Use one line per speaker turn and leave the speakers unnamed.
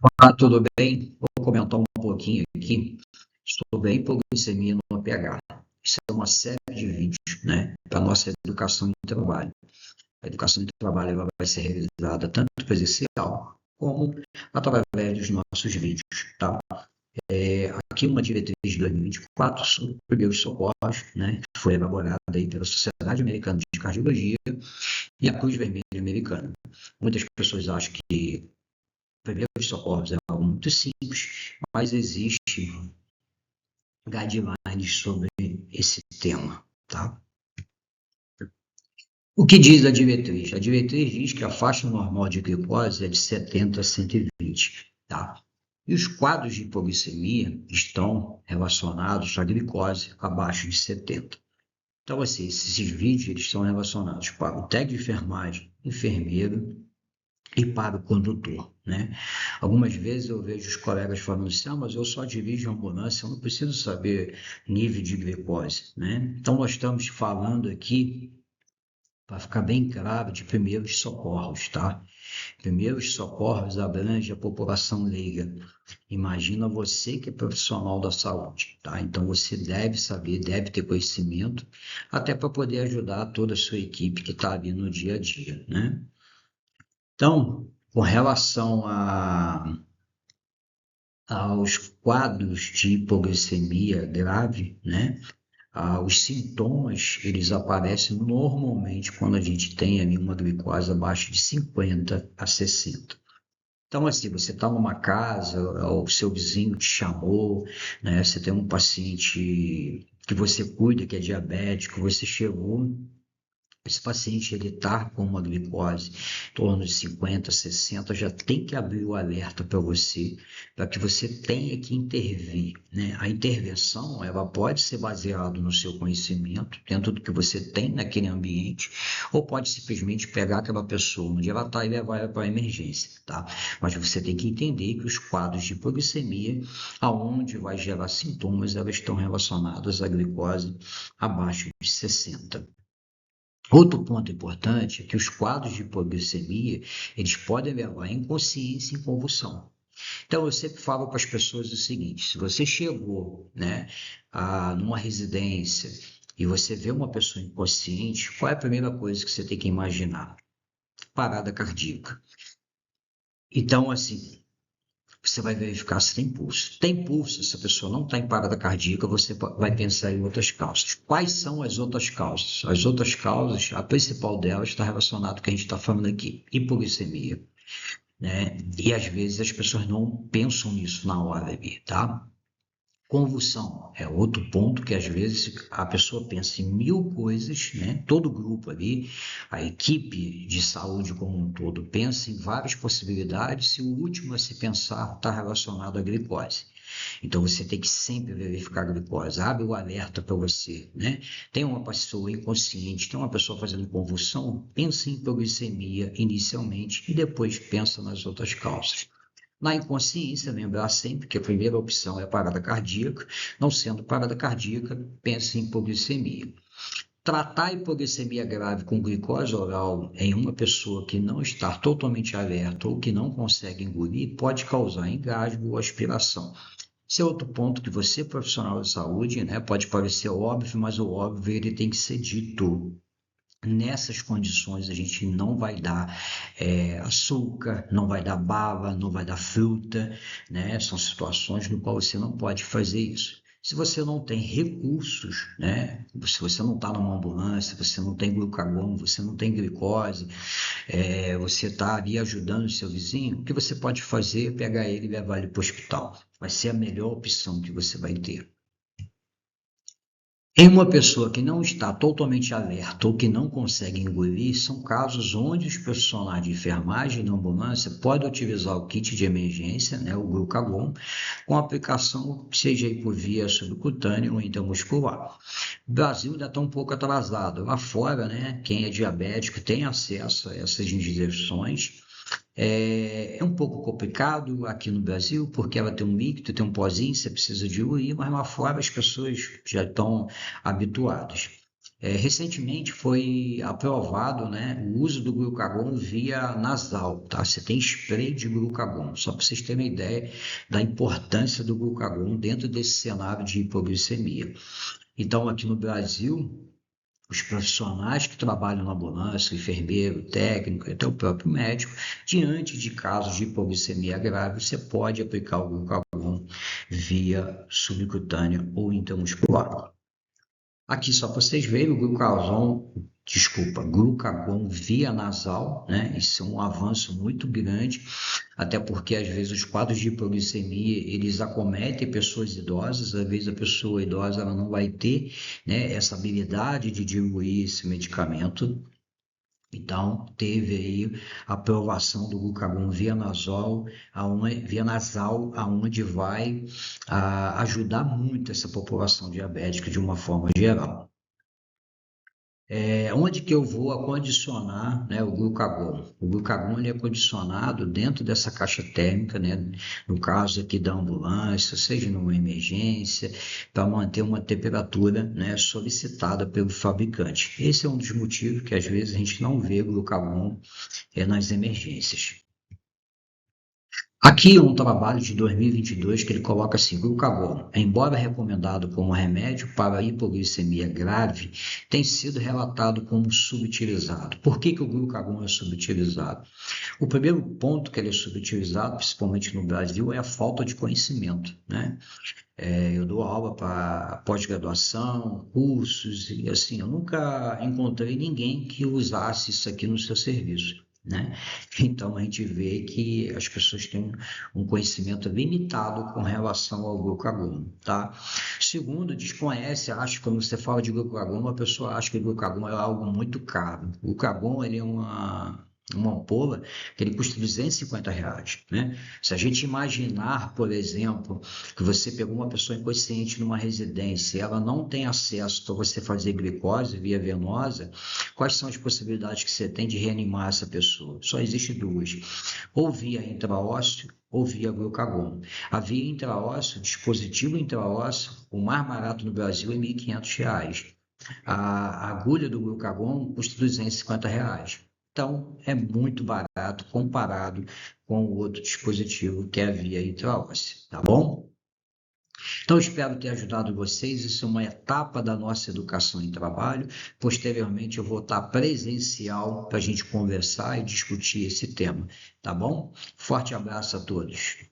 Olá, tudo bem? Vou comentar um pouquinho aqui sobre a hipoglicemia no APH. Isso é uma série de vídeos, né, para a nossa educação em trabalho. A educação em trabalho ela vai ser realizada tanto presencial como através dos nossos vídeos, tá? Aqui uma diretriz de 2024 sobre primeiros socorros, né, que foi elaborada aí pela Sociedade Americana de Cardiologia e a Cruz Vermelha Americana. Muitas pessoas acham que primeiros socorros é algo muito simples, mas existe guidelines sobre esse tema, tá? O que diz a diretriz? A diretriz diz que a faixa normal de glicose é de 70 a 120, tá? E os quadros de hipoglicemia estão relacionados à glicose abaixo de 70. Então, assim, esses vídeos eles estão relacionados para o técnico de enfermagem, enfermeiro, e para o condutor, né? Algumas vezes eu vejo os colegas falando assim, mas eu só dirijo ambulância, eu não preciso saber nível de glicose, né? Então nós estamos falando aqui, para ficar bem claro, de primeiros socorros, tá? Primeiros socorros abrange a população leiga. Imagina você que é profissional da saúde, tá? Então você deve saber, deve ter conhecimento, até para poder ajudar toda a sua equipe que está ali no dia a dia, né? Então, com relação aos quadros de hipoglicemia grave, né? Os sintomas, eles aparecem normalmente quando a gente tem ali uma glicose abaixo de 50 a 60. Então, assim, você está numa casa, o seu vizinho te chamou, né? Você tem um paciente que você cuida, que é diabético, você chegou. Esse paciente ele está com uma glicose em torno de 50, 60, já tem que abrir o alerta para você, para que você tenha que intervir, né? A intervenção ela pode ser baseada no seu conhecimento, dentro do que você tem naquele ambiente, ou pode simplesmente pegar aquela pessoa onde ela está e levar ela para a emergência, tá? Mas você tem que entender que os quadros de hipoglicemia, aonde vai gerar sintomas, elas estão relacionadas à glicose abaixo de 60. Outro ponto importante é que os quadros de hipoglicemia, eles podem levar à inconsciência e convulsão. Então, eu sempre falo para as pessoas o seguinte, se você chegou, né, numa residência e você vê uma pessoa inconsciente, qual é a primeira coisa que você tem que imaginar? Parada cardíaca. Então, assim, você vai verificar se tem pulso. Tem pulso, se a pessoa não está em parada cardíaca, você vai pensar em outras causas. Quais são as outras causas? As outras causas, a principal delas está relacionada com o que a gente está falando aqui, hipoglicemia, né? E às vezes as pessoas não pensam nisso na hora ali, tá? Convulsão é outro ponto que às vezes a pessoa pensa em mil coisas, né? Todo grupo ali, a equipe de saúde como um todo pensa em várias possibilidades e o último a se pensar está relacionado à glicose. Então você tem que sempre verificar a glicose, abre o alerta para você, né? Tem uma pessoa inconsciente, tem uma pessoa fazendo convulsão, pensa em hipoglicemia inicialmente e depois pensa nas outras causas. Na inconsciência, lembrar sempre que a primeira opção é a parada cardíaca, não sendo parada cardíaca, pense em hipoglicemia. Tratar a hipoglicemia grave com glicose oral em uma pessoa que não está totalmente alerta ou que não consegue engolir pode causar engasgo ou aspiração. Esse é outro ponto que você, profissional de saúde, né, pode parecer óbvio, mas o óbvio ele tem que ser dito. Nessas condições, a gente não vai dar açúcar, não vai dar bala, não vai dar fruta, né? São situações no qual você não pode fazer isso. Se você não tem recursos, né? Se você não está numa ambulância, você não tem glucagon, você não tem glicose, você está ali ajudando o seu vizinho, o que você pode fazer é pegar ele e levar ele para o hospital. Vai ser a melhor opção que você vai ter. Em uma pessoa que não está totalmente alerta ou que não consegue engolir, são casos onde os profissionais de enfermagem na ambulância podem utilizar o kit de emergência, né, o glucagon, com aplicação seja aí por via subcutânea ou intramuscular. O Brasil ainda está um pouco atrasado. Lá fora, né, quem é diabético tem acesso a essas injeções. É um pouco complicado aqui no Brasil, porque ela tem um líquido, tem um pozinho, você precisa diluir, mas lá fora as pessoas já estão habituadas. Recentemente foi aprovado, né, o uso do glucagon via nasal, tá? Você tem spray de glucagon, só para vocês terem uma ideia da importância do glucagon dentro desse cenário de hipoglicemia. Então, aqui no Brasil, os profissionais que trabalham na ambulância, o enfermeiro, o técnico, até o próprio médico, diante de casos de hipoglicemia grave, você pode aplicar o glucagon via subcutânea ou intramuscular. Aqui, só para vocês verem, o glucagon via nasal, né? Isso é um avanço muito grande, até porque às vezes os quadros de hipoglicemia, eles acometem pessoas idosas, às vezes a pessoa idosa ela não vai ter, né, essa habilidade de diluir esse medicamento. Então, teve aí a aprovação do glucagon via nasal, aonde vai ajudar muito essa população diabética de uma forma geral. Onde que eu vou acondicionar, né, o glucagon? O glucagon ele é condicionado dentro dessa caixa térmica, né, no caso aqui da ambulância, seja numa emergência, para manter uma temperatura, né, solicitada pelo fabricante. Esse é um dos motivos que às vezes a gente não vê glucagon nas emergências. Aqui é um trabalho de 2022 que ele coloca assim: glucagon, embora recomendado como remédio para hipoglicemia grave, tem sido relatado como subutilizado. Por que o glucagon é subutilizado? O primeiro ponto que ele é subutilizado, principalmente no Brasil, é a falta de conhecimento, né? Eu dou aula para pós-graduação, cursos, e assim, eu nunca encontrei ninguém que usasse isso aqui no seu serviço, né? Então a gente vê que as pessoas têm um conhecimento limitado com relação ao glucagon, tá? Segundo, desconhece, acha que quando você fala de glucagon, a pessoa acha que o glucagon é algo muito caro. O glucagon, ele é uma ampola que ele custa R$ 250, né? Se a gente imaginar, por exemplo, que você pegou uma pessoa inconsciente numa residência e ela não tem acesso para você fazer glicose via venosa, quais são as possibilidades que você tem de reanimar essa pessoa? Só existem duas: ou via intraósseo ou via glucagon. A via intraósseo, dispositivo intraósseo, o mais barato no Brasil é R$ 1.500. A agulha do glucagon custa R$ 250. Então, é muito barato comparado com o outro dispositivo que é a via intraóssea, tá bom? Então, espero ter ajudado vocês. Isso é uma etapa da nossa educação em trabalho. Posteriormente, eu vou estar presencial para a gente conversar e discutir esse tema, tá bom? Forte abraço a todos.